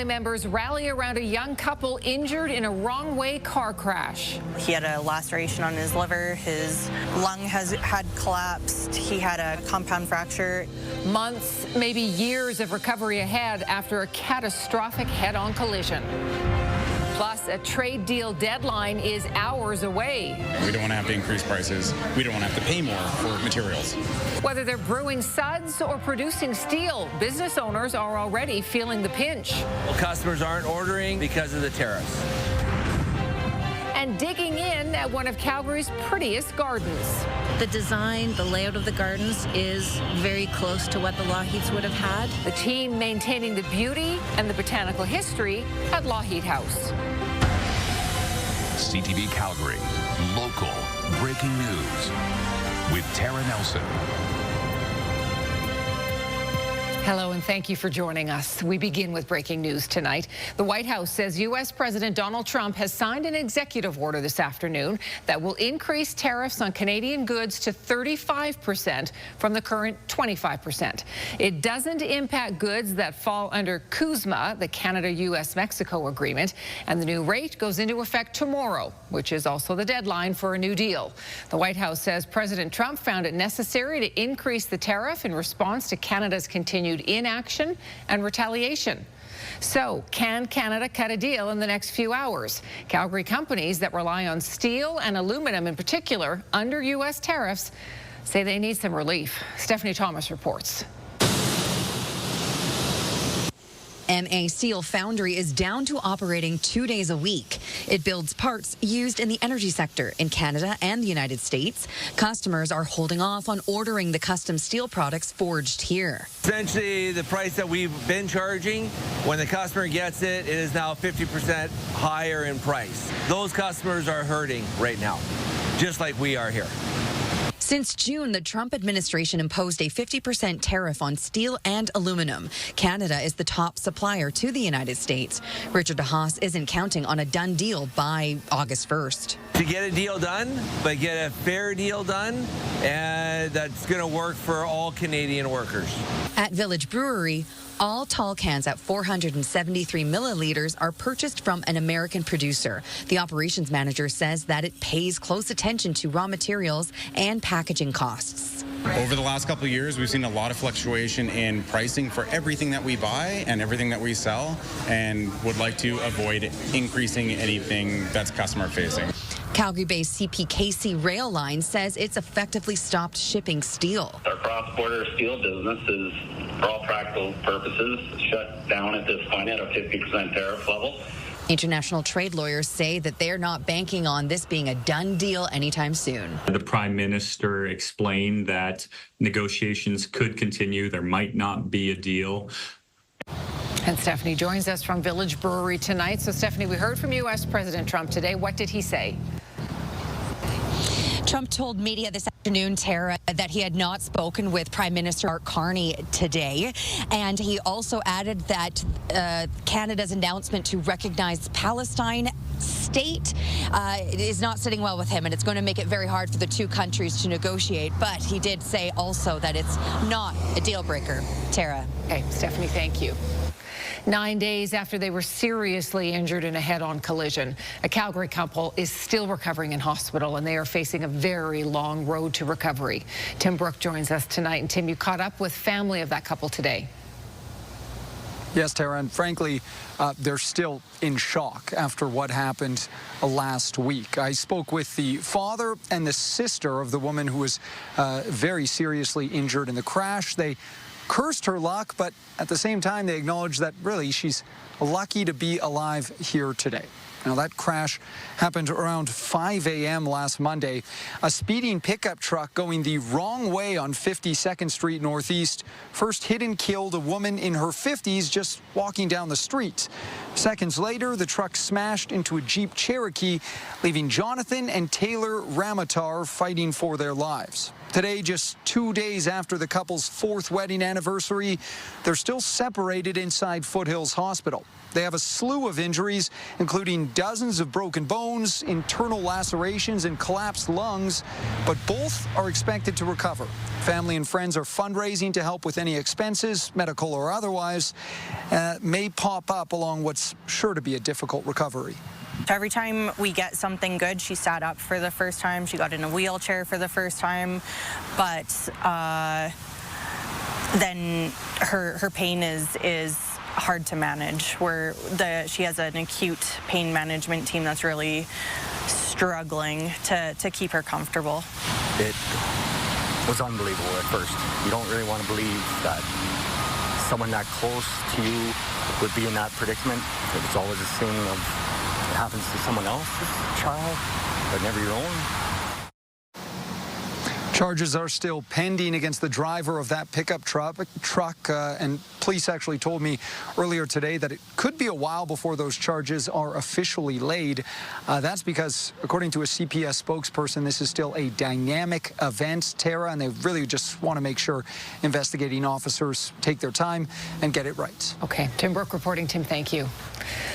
family members rally around a young couple injured in a wrong-way car crash. He had a laceration on his liver, his lung had collapsed, he had a compound fracture. Months, maybe years of recovery ahead after a catastrophic head-on collision. Plus, a trade deal deadline is hours away. We don't want to have to increase prices. We don't want to have to pay more for materials. Whether they're brewing suds or producing steel, business owners are already feeling the pinch. Well, customers aren't ordering because of the tariffs. And digging in at one of Calgary's prettiest gardens. The design, the layout of the gardens is very close to what the Lougheeds would have had. The team maintaining the beauty and the botanical history at Lougheed House. CTV Calgary, local breaking news with Tara Nelson. Hello and thank you for joining us. We begin with breaking news tonight. The White House says U.S. President Donald Trump has signed an executive order this afternoon that will increase tariffs on Canadian goods to 35% from the current 25%. It doesn't impact goods that fall under CUSMA, the Canada-U.S.-Mexico agreement, and the new rate goes into effect tomorrow, which is also the deadline for a new deal. The White House says President Trump found it necessary to increase the tariff in response to Canada's continued inaction and retaliation. So, can Canada cut a deal in the next few hours? Calgary companies that rely on steel and aluminum in particular under U.S. tariffs say they need some relief. Stephanie Thomas reports. MA Steel Foundry is down to operating 2 days a week. It builds parts used in the energy sector in Canada and the United States. Customers are holding off on ordering the custom steel products forged here. Essentially, the price that we've been charging, when the customer gets it, it is now 50% higher in price. Those customers are hurting right now, just like we are here. Since June, the Trump administration imposed a 50% tariff on steel and aluminum. Canada is the top supplier to the United States. Richard DeHaas isn't counting on a done deal by August 1st. To get a deal done, but get a fair deal done, and that's going to work for all Canadian workers. At Village Brewery, all tall cans at 473 milliliters are purchased from an American producer. The operations manager says that it pays close attention to raw materials and packaging costs. Over the last couple of years, we've seen a lot of fluctuation in pricing for everything that we buy and everything that we sell, and would like to avoid increasing anything that's customer facing. Calgary-based CPKC Rail Line says it's effectively stopped shipping steel. Our cross-border steel business is, for all practical purposes, shut down at this point at a 50% tariff level. International trade lawyers say that they're not banking on this being a done deal anytime soon. The Prime Minister explained that negotiations could continue. There might not be a deal. And Stephanie joins us from Village Brewery tonight. So, Stephanie, we heard from U.S. President Trump today. What did he say? Trump told media this afternoon, Tara, that he had not spoken with Prime Minister Mark Carney today. And he also added that Canada's announcement to recognize Palestine state is not sitting well with him, and it's going to make it very hard for the two countries to negotiate. But he did say also that it's not a deal breaker. Tara. Okay, Stephanie, thank you. 9 days after they were seriously injured in a head-on collision, a Calgary couple is still recovering in hospital, and they are facing a very long road to recovery. Tim Brooke joins us tonight. And Tim, you caught up with family of that couple today. Yes, Tara, and frankly, they're still in shock after what happened last week. I spoke with the father and the sister of the woman who was very seriously injured in the crash. They cursed her luck, but at the same time, they acknowledged that really she's lucky to be alive here today. Now, that crash happened around 5 a.m. last Monday. A speeding pickup truck going the wrong way on 52nd Street Northeast first hit and killed a woman in her 50s just walking down the street. Seconds later, the truck smashed into a Jeep Cherokee, leaving Jonathan and Taylor Ramatar fighting for their lives. Today, just 2 days after the couple's 4th wedding anniversary, they're still separated inside Foothills Hospital. They have a slew of injuries, including dozens of broken bones, internal lacerations, and collapsed lungs, but both are expected to recover. Family and friends are fundraising to help with any expenses, medical or otherwise, may pop up along what's sure to be a difficult recovery. Every time we get something good, she sat up for the first time. She got in a wheelchair for the first time, but then her pain is hard to manage. She has an acute pain management team that's really struggling to keep her comfortable. It was unbelievable at first. You don't really want to believe that someone that close to you would be in that predicament. It's always a thing of it happens to someone else's child, but never your own. Charges are still pending against the driver of that pickup truck, and police actually told me earlier today that it could be a while before those charges are officially laid. That's because, according to a CPS spokesperson, this is still a dynamic event, Tara, and they really just want to make sure investigating officers take their time and get it right. Okay, Tim Brooke reporting. Tim, thank you.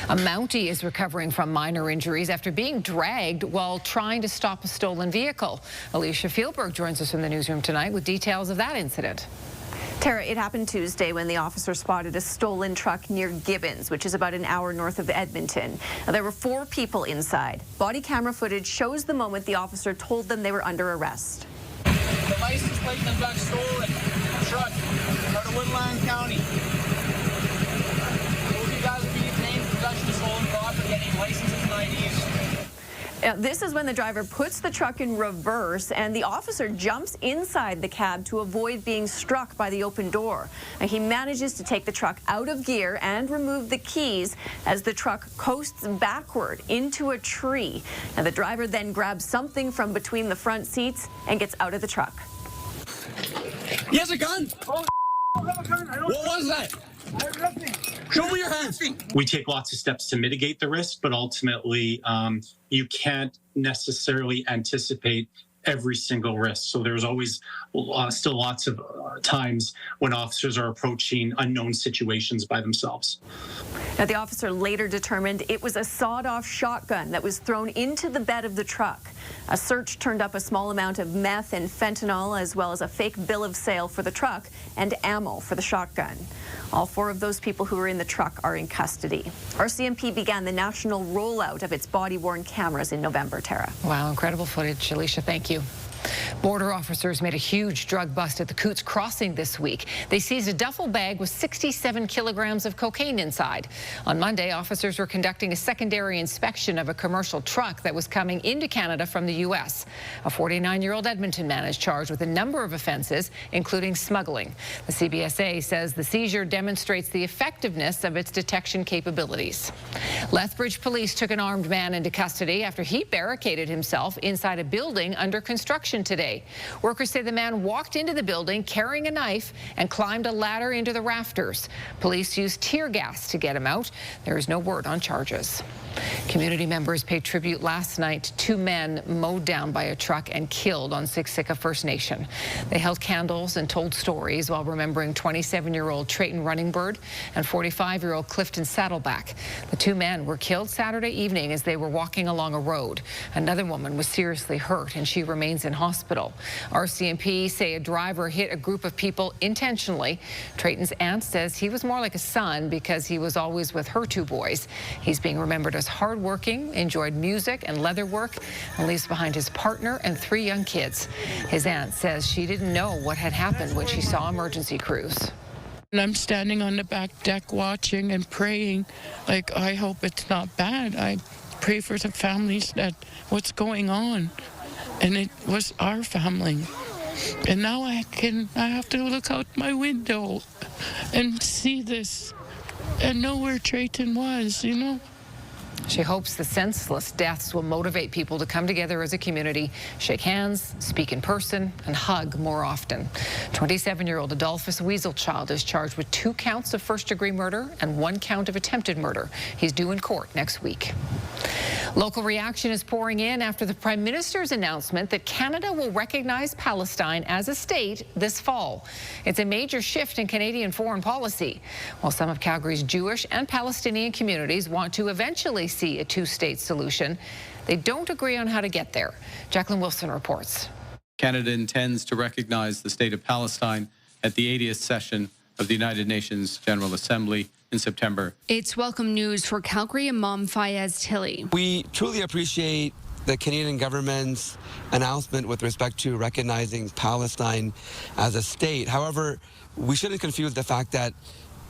A Mountie is recovering from minor injuries after being dragged while trying to stop a stolen vehicle. Alicia Fieldberg joins us from the newsroom tonight with details of that incident. Tara, it happened Tuesday when the officer spotted a stolen truck near Gibbons, which is about an hour north of Edmonton. Now, there were 4 people inside. Body camera footage shows the moment the officer told them they were under arrest. The license plate that got stolen, truck out of Woodland County. Those of you guys will be detained for possession of stolen property, getting licenses and IDs. Now, this is when the driver puts the truck in reverse and the officer jumps inside the cab to avoid being struck by the open door. Now, he manages to take the truck out of gear and remove the keys as the truck coasts backward into a tree. Now, the driver then grabs something from between the front seats and gets out of the truck. He has a gun! Oh, what was that? Show me your hands. We take lots of steps to mitigate the risk, but ultimately you can't necessarily anticipate every single risk. So there's always still lots of times when officers are approaching unknown situations by themselves. Now, the officer later determined it was a sawed-off shotgun that was thrown into the bed of the truck. A search turned up a small amount of meth and fentanyl, as well as a fake bill of sale for the truck and ammo for the shotgun. All 4 of those people who were in the truck are in custody. RCMP began the national rollout of its body-worn cameras in November, Tara. Wow, incredible footage. Alicia, thank you. Border officers made a huge drug bust at the Coots Crossing this week. They seized a duffel bag with 67 kilograms of cocaine inside. On Monday, officers were conducting a secondary inspection of a commercial truck that was coming into Canada from the U.S. A 49-year-old Edmonton man is charged with a number of offenses, including smuggling. The CBSA says the seizure demonstrates the effectiveness of its detection capabilities. Lethbridge police took an armed man into custody after he barricaded himself inside a building under construction today. Workers say the man walked into the building carrying a knife and climbed a ladder into the rafters. Police used tear gas to get him out. There is no word on charges. Community members paid tribute last night to 2 men mowed down by a truck and killed on Siksika First Nation. They held candles and told stories while remembering 27-year-old Trayton Runningbird and 45-year-old Clifton Saddleback. The 2 men were killed Saturday evening as they were walking along a road. Another woman was seriously hurt and she remains in hospital. RCMP say a driver hit a group of people intentionally. Trayton's aunt says he was more like a son because he was always with her 2 boys. He's being remembered as hardworking, enjoyed music and leather work, and leaves behind his partner and 3 young kids. His aunt says she didn't know what had happened when she saw emergency crews. And I'm standing on the back deck watching and praying, like, I hope it's not bad. I pray for the families that what's going on. And it was our family. And now I have to look out my window and see this and know where Trayton was, you know. She hopes the senseless deaths will motivate people to come together as a community, shake hands, speak in person, and hug more often. 27-year-old Adolphus Weaselchild is charged with 2 counts of first-degree murder and 1 count of attempted murder. He's due in court next week. Local reaction is pouring in after the Prime Minister's announcement that Canada will recognize Palestine as a state this fall. It's a major shift in Canadian foreign policy. While some of Calgary's Jewish and Palestinian communities want to eventually see a two-state solution, they don't agree on how to get there. Jacqueline Wilson reports. Canada intends to recognize the state of Palestine at the 80th session of the United Nations General Assembly in September. It's welcome news for Calgary Imam Fayez Tilley. We truly appreciate the Canadian government's announcement with respect to recognizing Palestine as a state. However, we shouldn't confuse the fact that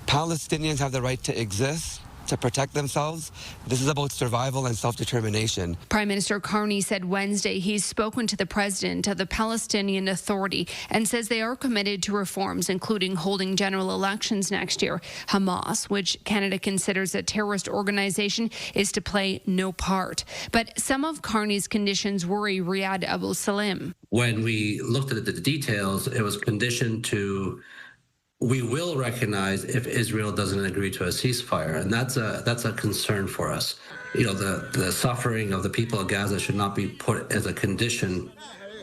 Palestinians have the right to exist, to protect themselves. This is about survival and self-determination. Prime Minister Carney said Wednesday he's spoken to the president of the Palestinian Authority and says they are committed to reforms, including holding general elections next year. Hamas, which Canada considers a terrorist organization, is to play no part. But some of Carney's conditions worry Riyad Abul Salim. When we looked at the details, it was conditioned to we will recognize if Israel doesn't agree to a ceasefire, and that's a concern for us. You know, the suffering of the people of Gaza should not be put as a condition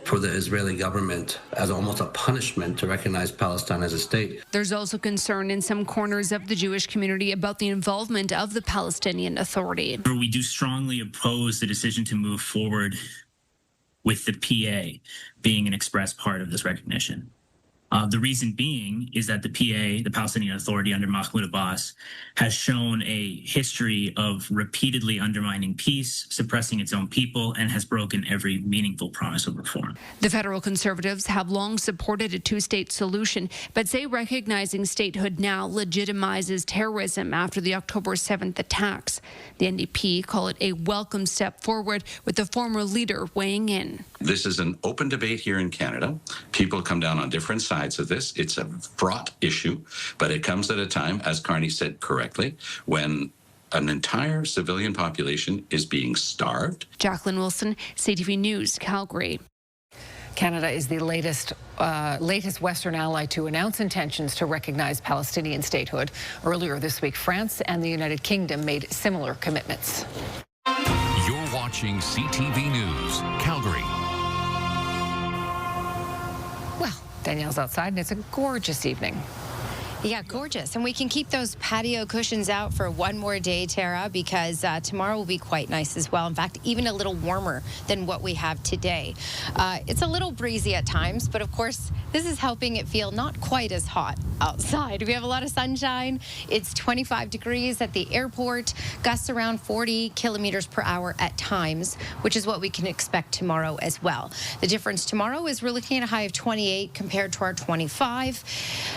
for the Israeli government as almost a punishment to recognize Palestine as a state. There's also concern in some corners of the Jewish community about the involvement of the Palestinian Authority. We do strongly oppose the decision to move forward with the PA being an express part of this recognition. The reason being is that the PA, the Palestinian Authority under Mahmoud Abbas, has shown a history of repeatedly undermining peace, suppressing its own people, and has broken every meaningful promise of reform. The federal Conservatives have long supported a two-state solution, but say recognizing statehood now legitimizes terrorism after the October 7th attacks. The NDP call it a welcome step forward, with the former leader weighing in. This is an open debate here in Canada. People come down on different sides of this. It's a fraught issue, but it comes at a time, as Carney said correctly, when an entire civilian population is being starved. Jacqueline Wilson, CTV News, Calgary. Canada is the latest Western ally to announce intentions to recognize Palestinian statehood. Earlier this week, France and the United Kingdom made similar commitments. You're watching CTV News, Calgary. Well, Danielle's outside, and it's a gorgeous evening. Yeah, gorgeous. And we can keep those patio cushions out for one more day, Tara, because tomorrow will be quite nice as well. In fact, even a little warmer than what we have today. It's a little breezy at times, but of course, this is helping it feel not quite as hot outside. We have a lot of sunshine. It's 25 degrees at the airport, gusts around 40 kilometers per hour at times, which is what we can expect tomorrow as well. The difference tomorrow is we're looking at a high of 28 compared to our 25.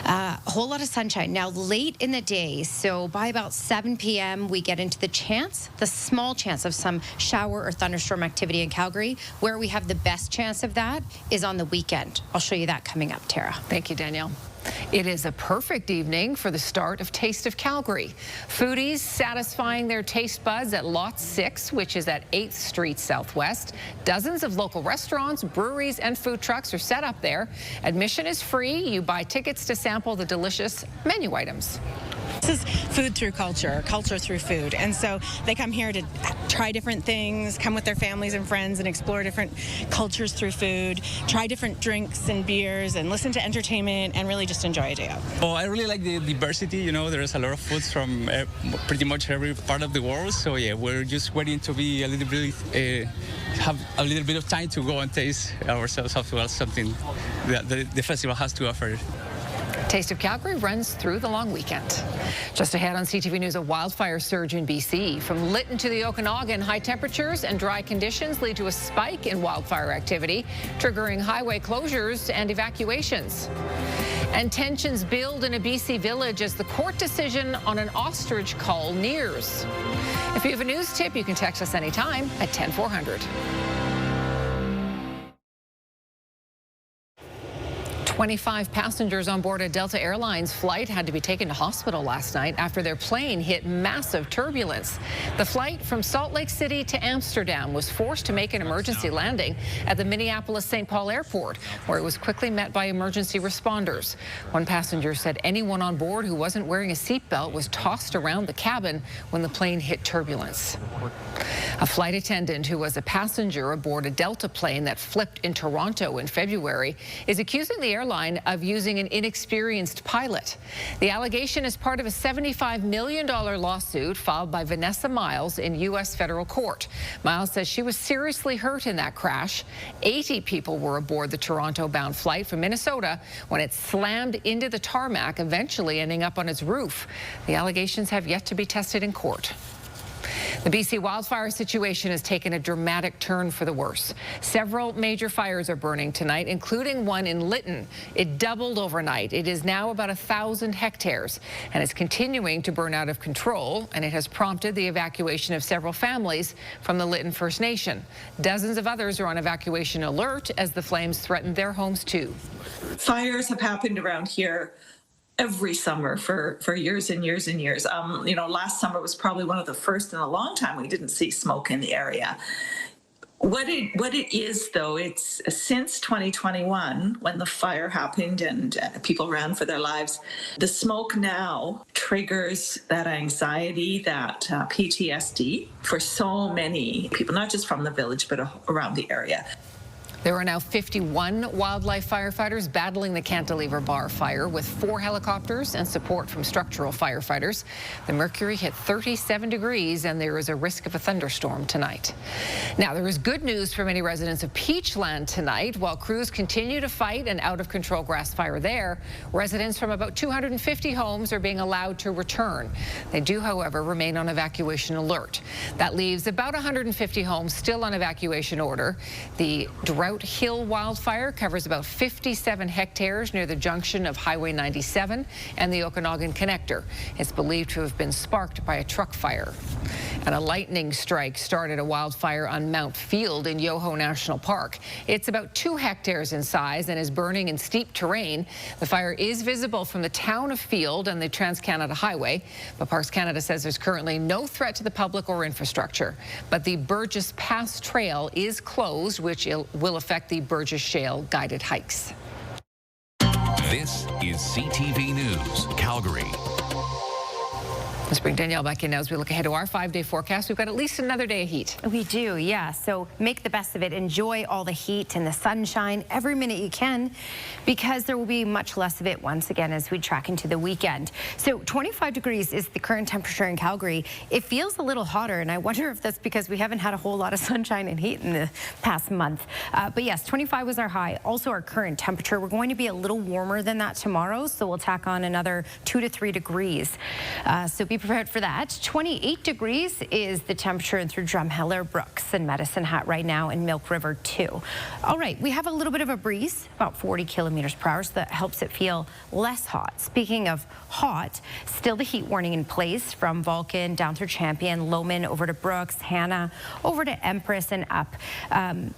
A whole lot of sunshine. Now, late in the day, so by about 7 p.m., we get into the small chance of some shower or thunderstorm activity in Calgary. Where we have the best chance of that is on the weekend. I'll show you that coming up, Tara. Thank you, Danielle. It is a perfect evening for the start of Taste of Calgary. Foodies satisfying their taste buds at Lot 6, which is at 8th Street Southwest. Dozens of local restaurants, breweries, and food trucks are set up there. Admission is free. You buy tickets to sample the delicious menu items. This is food through culture, culture through food. And so they come here to try different things, come with their families and friends and explore different cultures through food, try different drinks and beers, and listen to entertainment and really just enjoy a day out. Oh, I really like the diversity. You know, there's a lot of foods from pretty much every part of the world. So yeah, we're just waiting to be a little bit, have a little bit of time to go and taste ourselves as well, something that the festival has to offer. Taste of Calgary runs through the long weekend. Just ahead on CTV News, a wildfire surge in BC. From Lytton to the Okanagan, high temperatures and dry conditions lead to a spike in wildfire activity, triggering highway closures and evacuations. And tensions build in a BC village as the court decision on an ostrich cull nears. If you have a news tip, you can text us anytime at 10400. 25 passengers on board a Delta Airlines flight had to be taken to hospital last night after their plane hit massive turbulence. The flight from Salt Lake City to Amsterdam was forced to make an emergency landing at the Minneapolis-St. Paul Airport, where it was quickly met by emergency responders. One passenger said anyone on board who wasn't wearing a seatbelt was tossed around the cabin when the plane hit turbulence. A flight attendant who was a passenger aboard a Delta plane that flipped in Toronto in February is accusing the airline of using an inexperienced pilot. The allegation is part of a $75 million lawsuit filed by Vanessa Miles in U.S. federal court. Miles says she was seriously hurt in that crash. 80 people were aboard the Toronto-bound flight from Minnesota when it slammed into the tarmac, eventually ending up on its roof. The allegations have yet to be tested in court. The BC wildfire situation has taken a dramatic turn for the worse. Several major fires are burning tonight, including one in Lytton. It doubled overnight. It is now about 1,000 hectares and is continuing to burn out of control, and it has prompted the evacuation of several families from the Lytton First Nation. Dozens of others are on evacuation alert as the flames threaten their homes too. Fires have happened around here every summer for years and years and years. Last summer was probably one of the first in a long time we didn't see smoke in the area. What it is, though, it's since 2021 when the fire happened and people ran for their lives, the smoke now triggers that anxiety, that PTSD for so many people, not just from the village, but around the area. There are now 51 wildlife firefighters battling the Cantilever Bar fire with 4 helicopters and support from structural firefighters. The mercury hit 37 degrees and there is a risk of a thunderstorm tonight. Now, there is good news for many residents of Peachland tonight. While crews continue to fight an out-of-control grass fire there, residents from about 250 homes are being allowed to return. They do, however, remain on evacuation alert. That leaves about 150 homes still on evacuation order. The Drought Hill wildfire covers about 57 hectares near the junction of Highway 97 and the Okanagan Connector. It's believed to have been sparked by a truck fire. And a lightning strike started a wildfire on Mount Field in Yoho National Park. It's about 2 hectares in size and is burning in steep terrain. The fire is visible from the town of Field and the Trans-Canada Highway, but Parks Canada says there's currently no threat to the public or infrastructure. But the Burgess Pass Trail is closed, which will affect the Burgess Shale guided hikes. This is CTV News Calgary. Let's bring Danielle back in now as we look ahead to our 5-day forecast. We've got at least another day of heat. We do, yeah. So make the best of it. Enjoy all the heat and the sunshine every minute you can, because there will be much less of it once again as we track into the weekend. So 25 degrees is the current temperature in Calgary. It feels a little hotter, and I wonder if that's because we haven't had a whole lot of sunshine and heat in the past month. But yes, 25 was our high. Also our current temperature. We're going to be a little warmer than that tomorrow, so we'll tack on another 2 to 3 degrees. So be prepared for that. 28 degrees is the temperature through Drumheller, Brooks, and Medicine Hat right now, and Milk River too. All right, we have a little bit of a breeze, about 40 kilometers per hour, so that helps it feel less hot. Speaking of hot, still the heat warning in place from Vulcan down through Champion, Lowman over to Brooks, Hannah over to Empress and up.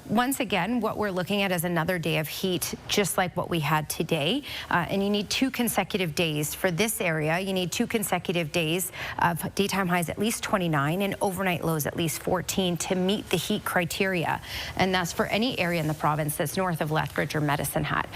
Once again, what we're looking at is another day of heat, just like what we had today. And you need 2 consecutive days for this area. You need 2 consecutive days of daytime highs at least 29 and overnight lows at least 14 to meet the heat criteria. And that's for any area in the province that's north of Lethbridge or Medicine Hat.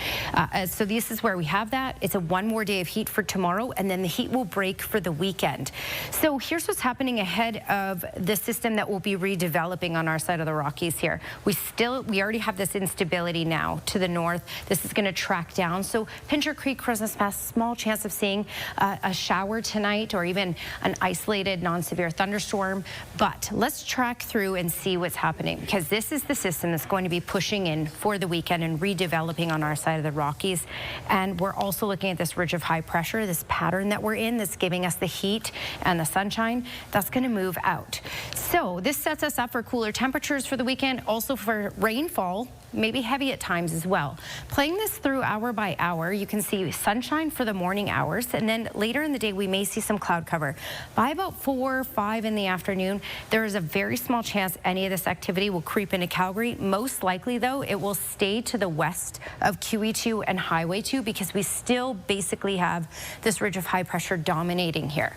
So this is where we have that. It's a 1 more day of heat for tomorrow, and then the heat will break for the weekend. So here's what's happening ahead of the system that will be redeveloping on our side of the Rockies here. We already have this instability now to the north. This is going to track down. So Pincher Creek, Christmas Pass, small chance of seeing a shower tonight or even an isolated non-severe thunderstorm. But let's track through and see what's happening, because this is the system that's going to be pushing in for the weekend and redeveloping on our side of the Rockies. And we're also looking at this ridge of high pressure, this pattern that we're in that's giving us the heat and the sunshine. That's going to move out. So this sets us up for cooler temperatures for the weekend, also for rainfall maybe heavy at times as well. Playing this through hour by hour, you can see sunshine for the morning hours, and then later in the day we may see some cloud cover. By about 4 or 5 in the afternoon, there is a very small chance any of this activity will creep into Calgary. Most likely, though, it will stay to the west of QE2 and Highway 2 because we still basically have this ridge of high pressure dominating here.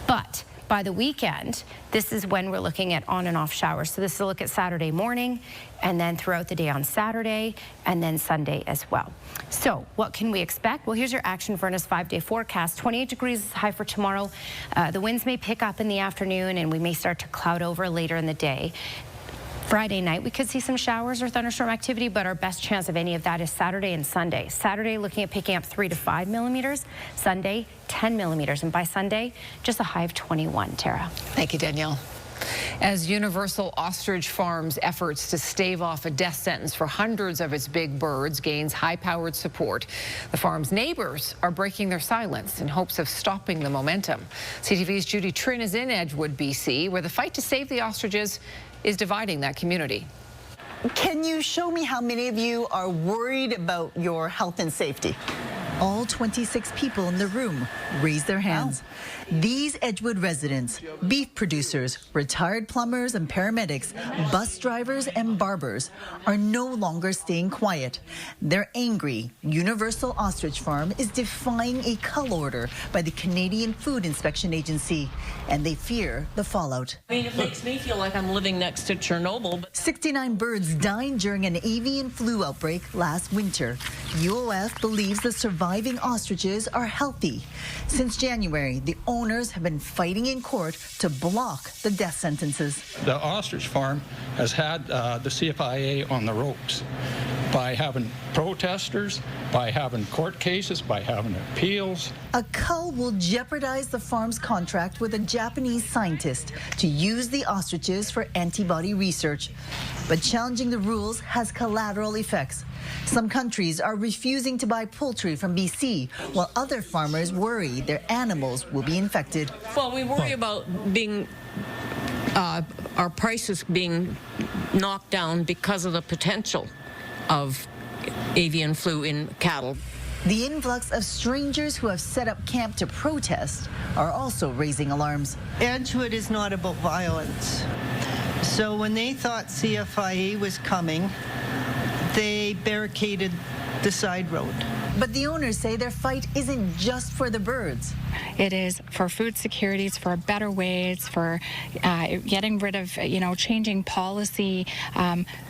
But by the weekend, this is when we're looking at on and off showers. So this is a look at Saturday morning, and then throughout the day on Saturday, and then Sunday as well. So what can we expect? Well, here's your Action Furnace 5-day forecast. 28 degrees is high for tomorrow. The winds may pick up in the afternoon, and we may start to cloud over later in the day. Friday night, we could see some showers or thunderstorm activity, but our best chance of any of that is Saturday and Sunday. Saturday, looking at picking up 3 to 5 millimeters. Sunday, 10 millimeters. And by Sunday, just a high of 21, Tara. Thank you, Danielle. As Universal Ostrich Farm's efforts to stave off a death sentence for hundreds of its big birds gains high-powered support, the farm's neighbors are breaking their silence in hopes of stopping the momentum. CTV's Judy Trin is in Edgewood, BC, where the fight to save the ostriches is dividing that community. Can you show me how many of you are worried about your health and safety? All 26 people in the room raised their hands. These Edgewood residents, beef producers, retired plumbers and paramedics, bus drivers and barbers are no longer staying quiet. They're angry. Universal Ostrich Farm is defying a cull order by the Canadian Food Inspection Agency, and they fear the fallout. I mean, it makes me feel like I'm living next to Chernobyl. 69 birds died during an avian flu outbreak last winter. UOF believes the surviving ostriches are healthy. Since January, the owners have been fighting in court to block the death sentences. The ostrich farm has had the CFIA on the ropes by having protesters, by having court cases, by having appeals. A cull will jeopardize the farm's contract with a Japanese scientist to use the ostriches for antibody research. But challenging the rules has collateral effects. Some countries are refusing to buy poultry from BC, while other farmers worry their animals will be infected. Well, we worry about being our prices being knocked down because of the potential of avian flu in cattle. The influx of strangers who have set up camp to protest are also raising alarms. Edgewood is not about violence. So when they thought CFIA was coming, they barricaded the side road. But the owners say their fight isn't just for the birds. It is for food security, it's for better ways, for getting rid of, changing policy,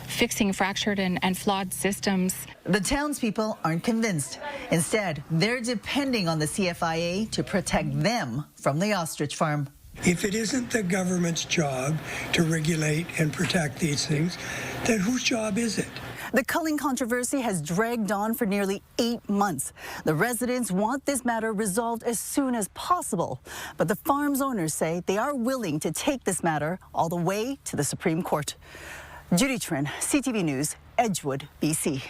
fixing fractured and flawed systems. The townspeople aren't convinced. Instead, they're depending on the CFIA to protect them from the ostrich farm. If it isn't the government's job to regulate and protect these things, then whose job is it? The culling controversy has dragged on for nearly 8 months. The residents want this matter resolved as soon as possible. But the farm's owners say they are willing to take this matter all the way to the Supreme Court. Judy Trin, CTV News, Edgewood, BC.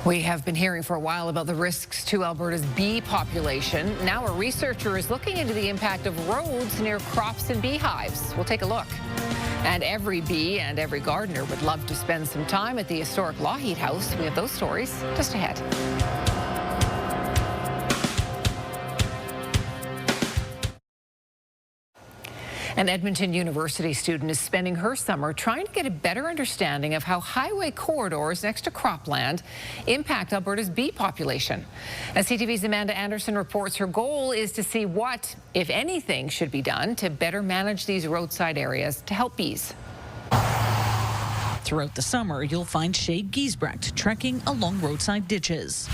We have been hearing for a while about the risks to Alberta's bee population. Now a researcher is looking into the impact of roads near crops and beehives. We'll take a look. And every bee and every gardener would love to spend some time at the historic Lougheed House. We have those stories just ahead. An Edmonton University student is spending her summer trying to get a better understanding of how highway corridors next to cropland impact Alberta's bee population. As CTV's Amanda Anderson reports, her goal is to see what, if anything, should be done to better manage these roadside areas to help bees. Throughout the summer, you'll find Shay Giesbrecht trekking along roadside ditches.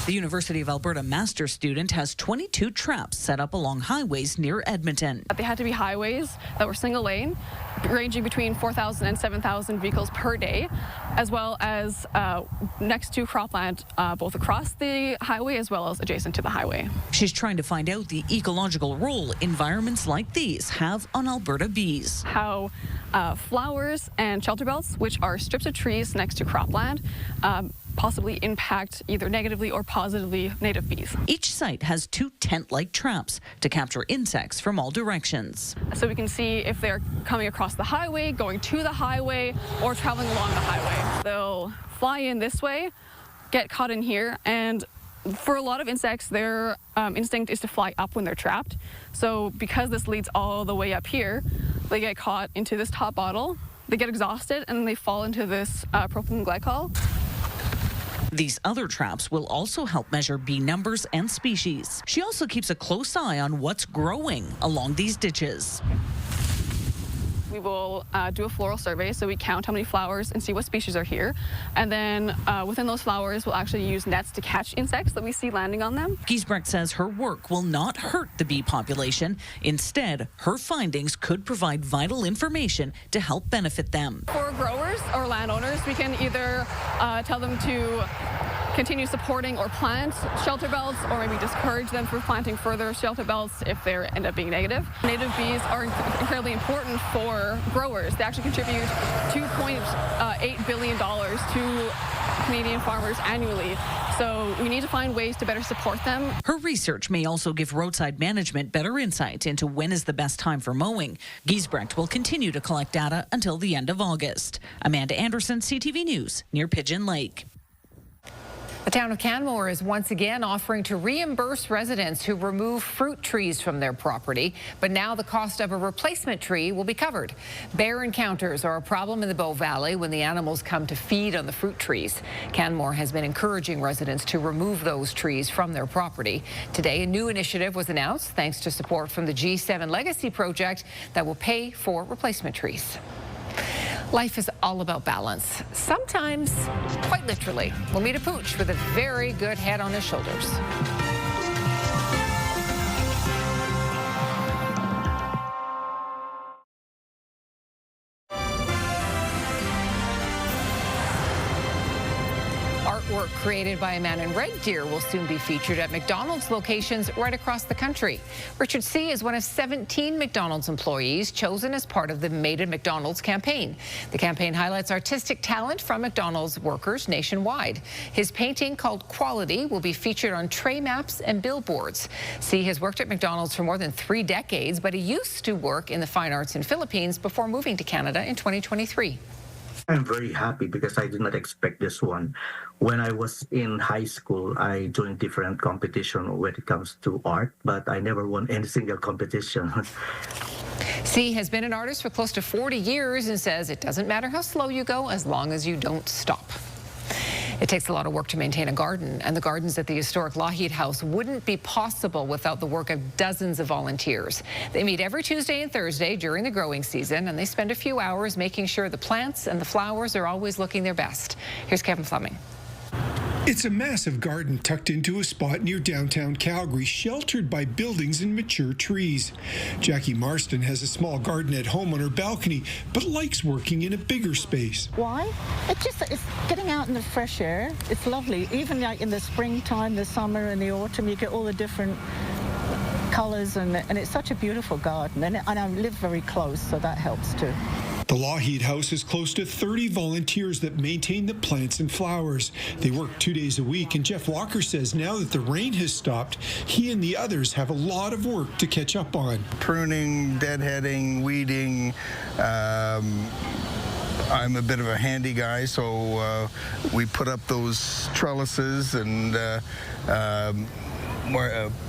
The University of Alberta master's student has 22 traps set up along highways near Edmonton. They had to be highways that were single lane, ranging between 4,000 and 7,000 vehicles per day, as well as next to cropland, both across the highway as well as adjacent to the highway. She's trying to find out the ecological role environments like these have on Alberta bees. How flowers and shelter belts, which are strips of trees next to cropland, possibly impact either negatively or positively native bees. Each site has 2 tent-like traps to capture insects from all directions. So we can see if they're coming across the highway, going to the highway, or traveling along the highway. They'll fly in this way, get caught in here, and for a lot of insects, their instinct is to fly up when they're trapped. So because this leads all the way up here, they get caught into this top bottle, they get exhausted, and then they fall into this propylene glycol. These other traps will also help measure bee numbers and species. She also keeps a close eye on what's growing along these ditches. We will do a floral survey, so we count how many flowers and see what species are here. And then within those flowers, we'll actually use nets to catch insects that we see landing on them. Giesbrecht says her work will not hurt the bee population. Instead, her findings could provide vital information to help benefit them. For growers or landowners, we can either tell them to continue supporting or plant shelter belts, or maybe discourage them from planting further shelter belts if they end up being negative. Native bees are incredibly important for growers. They actually contribute $2.8 billion to Canadian farmers annually. So we need to find ways to better support them. Her research may also give roadside management better insight into when is the best time for mowing. Giesbrecht will continue to collect data until the end of August. Amanda Anderson, CTV News, near Pigeon Lake. The town of Canmore is once again offering to reimburse residents who remove fruit trees from their property, but now the cost of a replacement tree will be covered. Bear encounters are a problem in the Bow Valley when the animals come to feed on the fruit trees. Canmore has been encouraging residents to remove those trees from their property. Today, a new initiative was announced thanks to support from the G7 Legacy Project that will pay for replacement trees. Life is all about balance, sometimes quite literally. We'll meet a pooch with a very good head on his shoulders. Artwork created by a man in Red Deer will soon be featured at McDonald's locations right across the country. Richard C. is one of 17 McDonald's employees chosen as part of the Made in McDonald's campaign. The campaign highlights artistic talent from McDonald's workers nationwide. His painting, called Quality, will be featured on tray maps and billboards. C. has worked at McDonald's for more than 3 decades, but he used to work in the fine arts in Philippines before moving to Canada in 2023. I'm very happy because I did not expect this one. When I was in high school, I joined different competition when it comes to art, but I never won any single competition. C has been an artist for close to 40 years and says it doesn't matter how slow you go as long as you don't stop. It takes a lot of work to maintain a garden, and the gardens at the historic Lougheed House wouldn't be possible without the work of dozens of volunteers. They meet every Tuesday and Thursday during the growing season, and they spend a few hours making sure the plants and the flowers are always looking their best. Here's Kevin Fleming. It's a massive garden tucked into a spot near downtown Calgary, sheltered by buildings and mature trees. Jackie Marston has a small garden at home on her balcony, but likes working in a bigger space. Why? It's getting out in the fresh air. It's lovely. Even like in the springtime, the summer and the autumn, you get all the different colors, and it's such a beautiful garden. And I live very close, so that helps too. The Lougheed House has close to 30 volunteers that maintain the plants and flowers. They work 2 days a week, and Jeff Walker says now that the rain has stopped, he and the others have a lot of work to catch up on. Pruning, deadheading, weeding. I'm a bit of a handy guy, so we put up those trellises and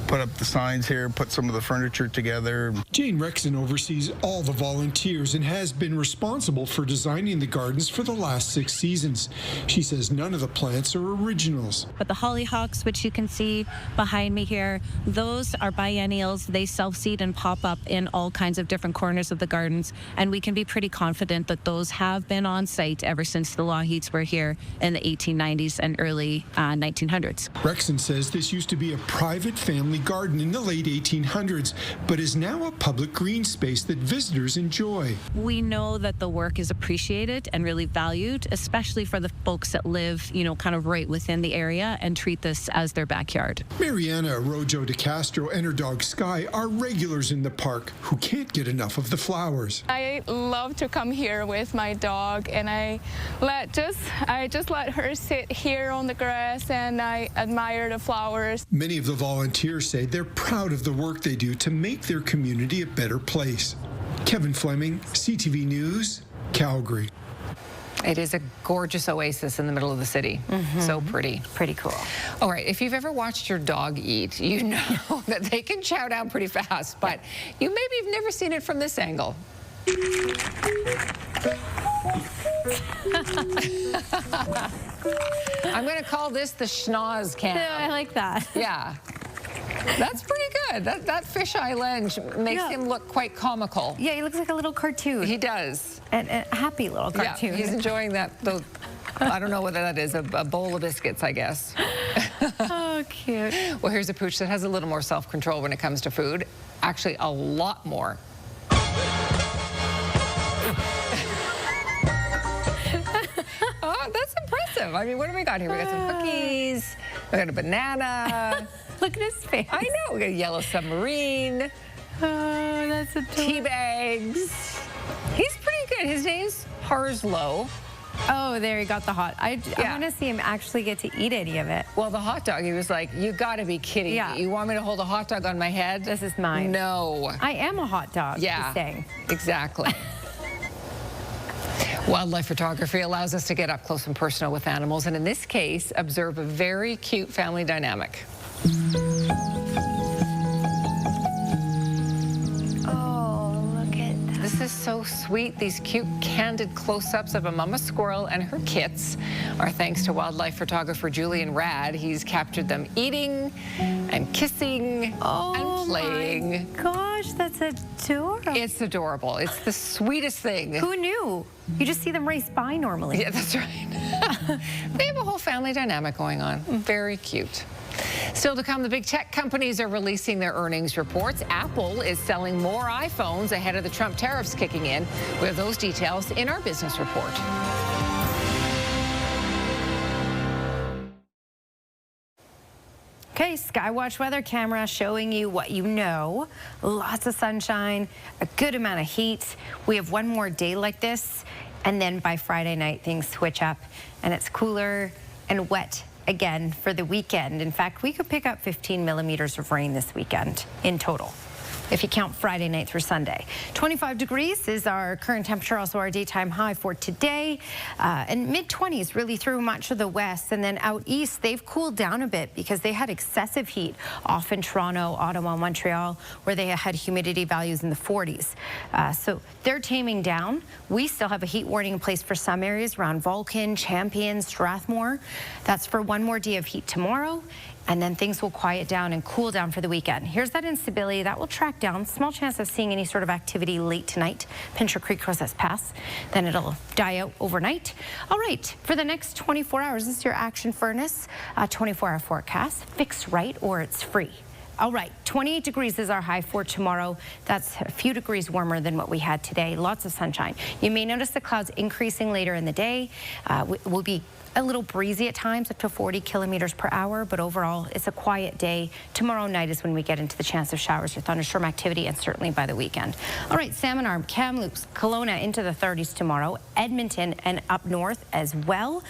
put up the signs here, put some of the furniture together. Jane Rexon oversees all the volunteers and has been responsible for designing the gardens for the last 6 seasons. She says none of the plants are originals. But the hollyhocks, which you can see behind me here, those are biennials. They self-seed and pop up in all kinds of different corners of the gardens, and we can be pretty confident that those have been on site ever since the Lougheeds were here in the 1890s and early 1900s. Rexon says this used to be a private private family garden in the late 1800s, but is now a public green space that visitors enjoy. We know that the work is appreciated and really valued, especially for the folks that live, kind of right within the area and treat this as their backyard. Mariana Arrojo de Castro and her dog Sky are regulars in the park who can't get enough of the flowers. I love to come here with my dog, and I just let her sit here on the grass and I admire the flowers. Many of the volunteers say they're proud of the work they do to make their community a better place. Kevin Fleming, CTV News, Calgary. It is a gorgeous oasis in the middle of the city. So pretty. Pretty cool. All right, if you've ever watched your dog eat, you know that they can chow down pretty fast, but maybe you've never seen it from this angle. I'm going to call this the schnoz cam. I like that. Yeah. That's pretty good. That fisheye lens makes him look quite comical. Yeah, he looks like a little cartoon. He does. And a happy little cartoon. Yeah, he's enjoying that. I don't know whether that is a bowl of biscuits, I guess. Oh, cute. Well, here's a pooch that has a little more self-control when it comes to food. Actually, a lot more. Oh, that's impressive. I mean, what do we got here? We got some cookies. We got a banana. Look at his face. I know. We got a yellow submarine. Oh, that's adorable. Tea bags. He's pretty good. His name's Harslow. Oh, there he got the hot. I want to see him actually get to eat any of it. Well, the hot dog, he was like, you got to be kidding me. You want me to hold a hot dog on my head? This is mine. No. I am a hot dog. Yeah, he's saying. Exactly. Wildlife photography allows us to get up close and personal with animals, and in this case, observe a very cute family dynamic. This is so sweet. These cute, candid close-ups of a mama squirrel and her kits are thanks to wildlife photographer Julian Rad. He's captured them eating and kissing and playing. Oh my gosh, that's adorable. It's adorable. It's the sweetest thing. Who knew? You just see them race by normally. Yeah, that's right. They have a whole family dynamic going on. Very cute. Still to come, the big tech companies are releasing their earnings reports. Apple is selling more iPhones ahead of the Trump tariffs kicking in. We have those details in our business report. Okay, Skywatch weather camera showing you what you know. Lots of sunshine, a good amount of heat. We have one more day like this, and then by Friday night, things switch up, and it's cooler and wet again for the weekend. In fact, we could pick up 15 millimeters of rain this weekend in total, if you count Friday night through Sunday. 25 degrees is our current temperature, also our daytime high for today. And mid-20s really through much of the west. And then out east, they've cooled down a bit because they had excessive heat off in Toronto, Ottawa, Montreal, where they had humidity values in the 40s. So they're taming down. We still have a heat warning in place for some areas around Vulcan, Champion, Strathmore. That's for one more day of heat tomorrow. And then things will quiet down and cool down for the weekend. Here's that instability that will track down. Small chance of seeing any sort of activity late tonight. Pincher Creek Process Pass. Then it'll die out overnight. All right, for the next 24 hours, this is your Action Furnace 24-hour forecast. Fix right or it's free. All right, 28 degrees is our high for tomorrow. That's a few degrees warmer than what we had today. Lots of sunshine. You may notice the clouds increasing later in the day. Will be a little breezy at times, up to 40 kilometers per hour, but overall it's a quiet day. Tomorrow night is when we get into the chance of showers or thunderstorm activity, and certainly by the weekend. All right, Salmon Arm, Kamloops, Kelowna into the 30s tomorrow, Edmonton and up north as well.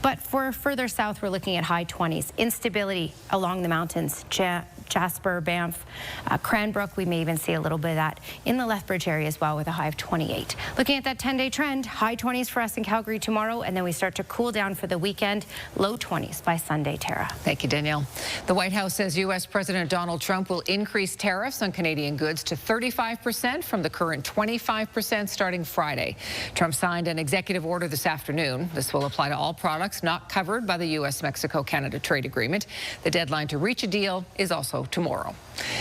But for further south, we're looking at high 20s. Instability along the mountains, Jasper, Banff, Cranbrook, we may even see a little bit of that in the Lethbridge area as well with a high of 28. Looking at that 10-day trend, high 20s for us in Calgary tomorrow, and then we start to cool down for the weekend, low 20s by Sunday, Tara. Thank you, Danielle. The White House says U.S. President Donald Trump will increase tariffs on Canadian goods to 35% from the current 25% starting Friday. Trump signed an executive order this afternoon. This will apply to all products not covered by the U.S.-Mexico-Canada trade agreement. The deadline to reach a deal is also tomorrow.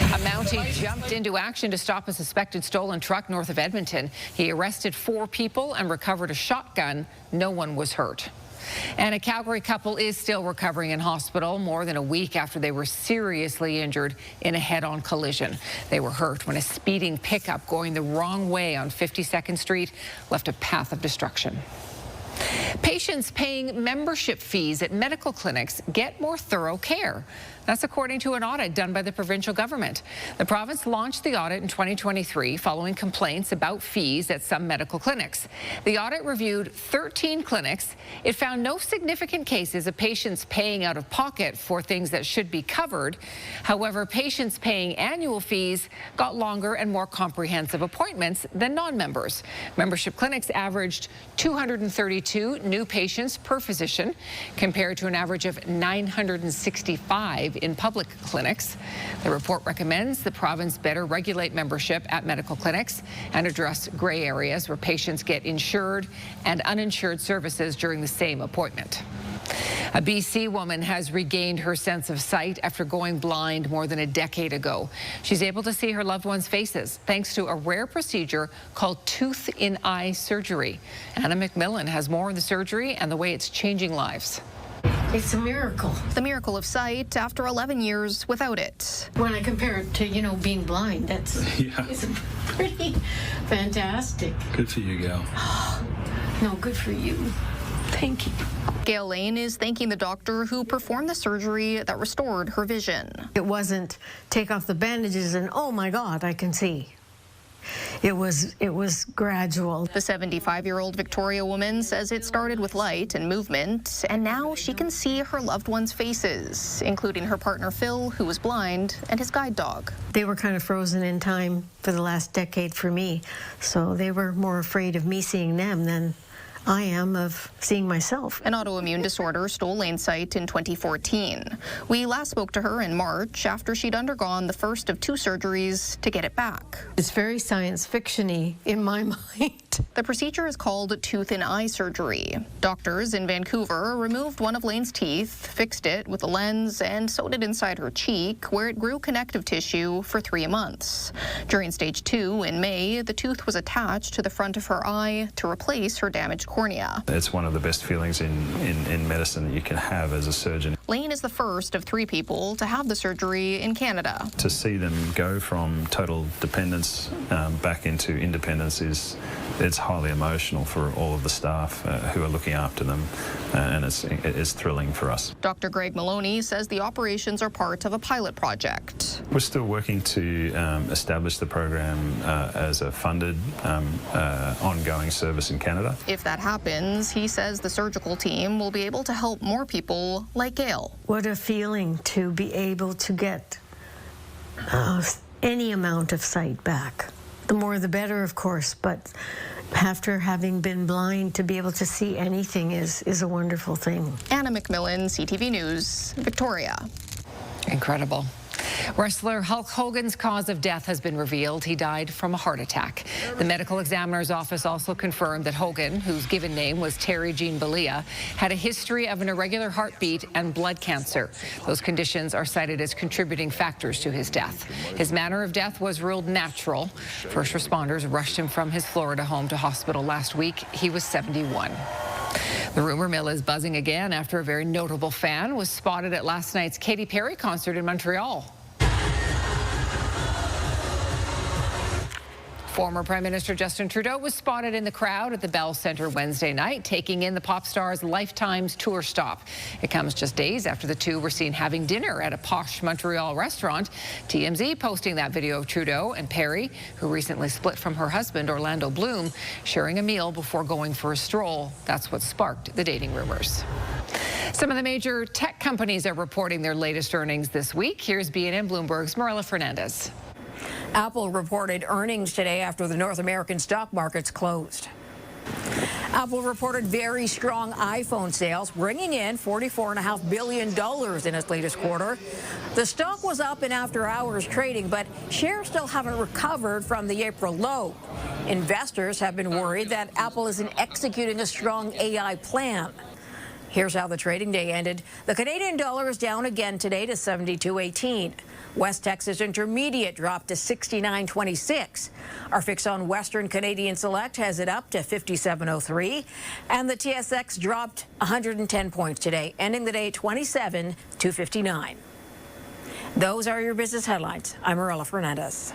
A Mountie jumped into action to stop a suspected stolen truck north of Edmonton. He arrested 4 people and recovered a shotgun. No one was hurt. And a Calgary couple is still recovering in hospital more than a week after they were seriously injured in a head-on collision. They were hurt when a speeding pickup going the wrong way on 52nd Street left a path of destruction. Patients paying membership fees at medical clinics get more thorough care. That's according to an audit done by the provincial government. The province launched the audit in 2023 following complaints about fees at some medical clinics. The audit reviewed 13 clinics. It found no significant cases of patients paying out of pocket for things that should be covered. However, patients paying annual fees got longer and more comprehensive appointments than non-members. Membership clinics averaged 232 new patients per physician, compared to an average of 965 in public clinics. The report recommends the province better regulate membership at medical clinics and address gray areas where patients get insured and uninsured services during the same appointment. A BC woman has regained her sense of sight after going blind more than a decade ago. She's able to see her loved ones' faces thanks to a rare procedure called tooth-in-eye surgery. Anna McMillan has more on the surgery and the way it's changing lives. It's a miracle. The miracle of sight after 11 years without it. When I compare it to, being blind, it's pretty fantastic. Good for you, Gail. No, good for you. Thank you. Gail Lane is thanking the doctor who performed the surgery that restored her vision. It wasn't take off the bandages and, oh my God, I can see. It was gradual. The 75-year-old Victoria woman says it started with light and movement, and now she can see her loved ones' faces, including her partner Phil, who was blind, and his guide dog. They were kind of frozen in time for the last decade for me, so they were more afraid of me seeing them than I am of seeing myself. An autoimmune disorder stole Lane's sight in 2014. We last spoke to her in March after she'd undergone the first of 2 surgeries to get it back. It's very science fiction-y in my mind. The procedure is called tooth-in-eye surgery. Doctors in Vancouver removed one of Lane's teeth, fixed it with a lens, and sewed it inside her cheek, where it grew connective tissue for 3 months. During stage 2 in May, the tooth was attached to the front of her eye to replace her damaged cornea. It's one of the best feelings in medicine that you can have as a surgeon. Lane is the first of 3 people to have the surgery in Canada. To see them go from total dependence back into independence it's highly emotional for all of the staff who are looking after them, and it's thrilling for us. Dr. Greg Maloney says the operations are part of a pilot project. We're still working to establish the program as a funded ongoing service in Canada. If that happens, he says the surgical team will be able to help more people like Gail. What a feeling to be able to get any amount of sight back. The more the better, of course, but after having been blind, to be able to see anything is a wonderful thing. Anna McMillan, CTV News, Victoria. Incredible. Wrestler Hulk Hogan's cause of death has been revealed. He died from a heart attack. The medical examiner's office also confirmed that Hogan, whose given name was Terry Jean Belia, had a history of an irregular heartbeat and blood cancer. Those conditions are cited as contributing factors to his death. His manner of death was ruled natural. First responders rushed him from his Florida home to hospital last week. He was 71. The rumor mill is buzzing again after a very notable fan was spotted at last night's Katy Perry concert in Montreal. Former Prime Minister Justin Trudeau was spotted in the crowd at the Bell Centre Wednesday night, taking in the pop star's Lifetime's tour stop. It comes just days after the two were seen having dinner at a posh Montreal restaurant. TMZ posting that video of Trudeau and Perry, who recently split from her husband Orlando Bloom, sharing a meal before going for a stroll. That's what sparked the dating rumors. Some of the major tech companies are reporting their latest earnings this week. Here's BNN Bloomberg's Marilla Fernandez. Apple reported earnings today after the North American stock markets closed. Apple reported very strong iPhone sales, bringing in $44.5 billion in its latest quarter. The stock was up in after-hours trading, but shares still haven't recovered from the April low. Investors have been worried that Apple isn't executing a strong AI plan. Here's how the trading day ended. The Canadian dollar is down again today to 72.18. West Texas Intermediate dropped to 69.26. Our fix on Western Canadian Select has it up to 57.03. And the TSX dropped 110 points today, ending the day 27.259. Those are your business headlines. I'm Marilla Fernandez.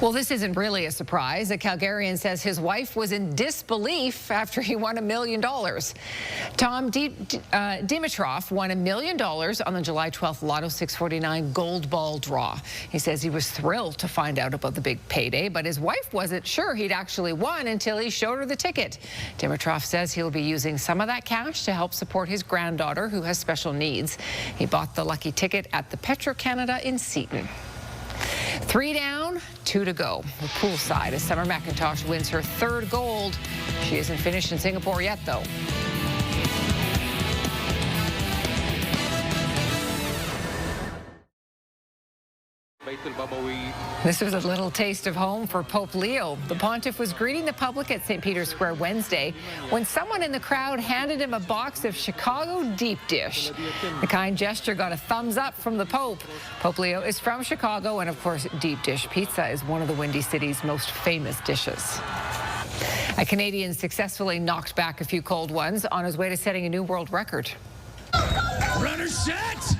Well, this isn't really a surprise. A Calgarian says his wife was in disbelief after he won $1 million. Tom Dimitrov won $1 million on the July 12th Lotto 649 gold ball draw. He says he was thrilled to find out about the big payday, but his wife wasn't sure he'd actually won until he showed her the ticket. Dimitrov says he'll be using some of that cash to help support his granddaughter who has special needs. He bought the lucky ticket at the Petro-Canada in Seaton. 3 down, 2 to go. The poolside as Summer Macintosh wins her 3rd gold. She isn't finished in Singapore yet, though. This was a little taste of home for Pope Leo. The pontiff was greeting the public at St. Peter's Square Wednesday when someone in the crowd handed him a box of Chicago deep dish. The kind gesture got a thumbs up from the Pope. Pope Leo is from Chicago, and of course, deep dish pizza is one of the Windy City's most famous dishes. A Canadian successfully knocked back a few cold ones on his way to setting a new world record. Runner set,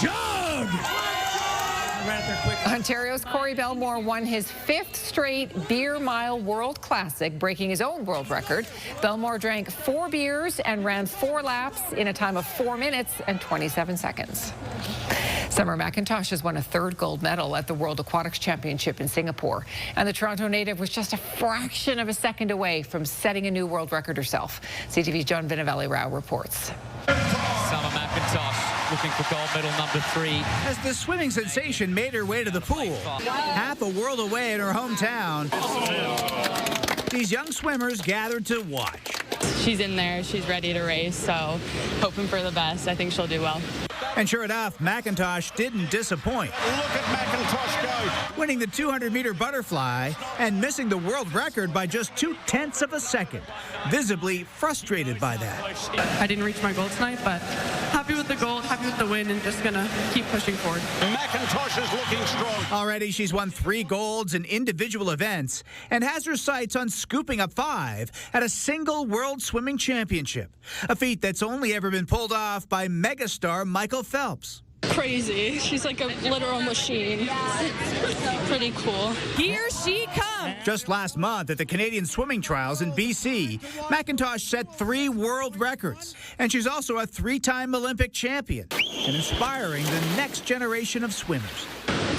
jog! Ontario's Corey Belmore won his 5th straight Beer Mile World Classic, breaking his own world record. Belmore drank 4 beers and ran 4 laps in a time of 4 minutes and 27 seconds. Summer Macintosh has won a 3rd gold medal at the World Aquatics Championship in Singapore. And the Toronto native was just a fraction of a second away from setting a new world record herself. CTV's John Vinavelli-Rao reports. Summer Macintosh looking for gold medal number 3. As the swimming sensation made her way to the pool, half a world away in her hometown, these young swimmers gathered to watch. She's in there, she's ready to race, so hoping for the best. I think she'll do well. And sure enough, Macintosh didn't disappoint. Look at Macintosh go. Winning the 200-meter butterfly and missing the world record by just 0.2 of a second. Visibly frustrated by that. I didn't reach my goal tonight, but happy with the gold, happy with the win, and just gonna keep pushing forward. Macintosh is looking strong. Already, she's won 3 golds in individual events and has her sights on scooping up 5 at a single World Swimming Championship, a feat that's only ever been pulled off by megastar Michael Phelps. Crazy. She's like a literal machine. Pretty cool. Here she comes. Just last month at the Canadian Swimming Trials in BC, Macintosh set 3 world records. And she's also a 3-time Olympic champion and inspiring the next generation of swimmers.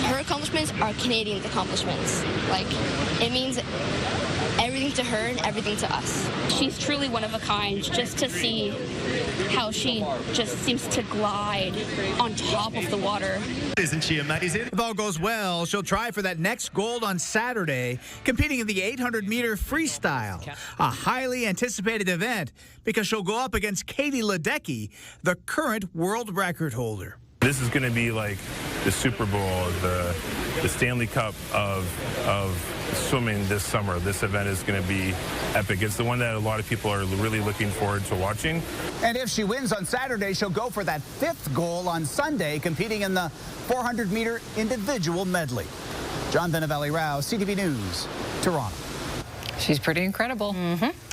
Her accomplishments are Canadians' accomplishments. Like, it means everything to her and everything to us. She's truly one of a kind, just to see how she just seems to glide on top of the water. Isn't she amazing? If all goes well, she'll try for that next gold on Saturday, competing in the 800-meter freestyle, a highly anticipated event because she'll go up against Katie Ledecky, the current world record holder. This is going to be like the Super Bowl, the Stanley Cup of swimming this summer. This event is going to be epic. It's the one that a lot of people are really looking forward to watching. And if she wins on Saturday, she'll go for that 5th goal on Sunday, competing in the 400-meter individual medley. John Vinavelli-Rao, CTV News, Toronto. She's pretty incredible.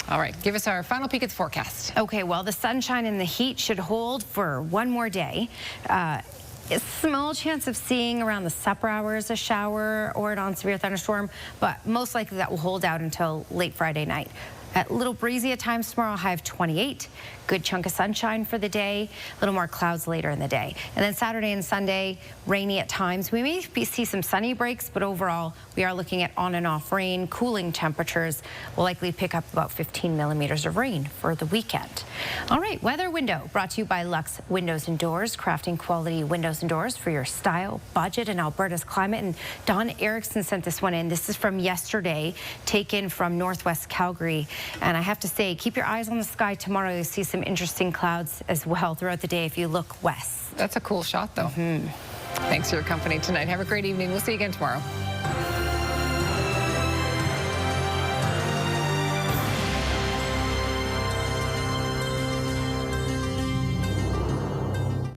All right, give us our final peek at the forecast. Okay, well, the sunshine and the heat should hold for one more day. A small chance of seeing around the supper hours a shower or a non-severe thunderstorm, but most likely that will hold out until late Friday night. A little breezy at times tomorrow, high of 28. Good chunk of sunshine for the day. A little more clouds later in the day. And then Saturday and Sunday, rainy at times. We may see some sunny breaks, but overall, we are looking at on and off rain. Cooling temperatures will likely pick up about 15 millimeters of rain for the weekend. All right, weather window brought to you by Lux Windows and Doors, crafting quality windows and doors for your style, budget, and Alberta's climate. And Don Erickson sent this one in. This is from yesterday, taken from Northwest Calgary. And I have to say, keep your eyes on the sky tomorrow. You'll see some interesting clouds as well throughout the day if you look west. That's a cool shot, though. Thanks for your company tonight. Have a great evening. We'll see you again tomorrow.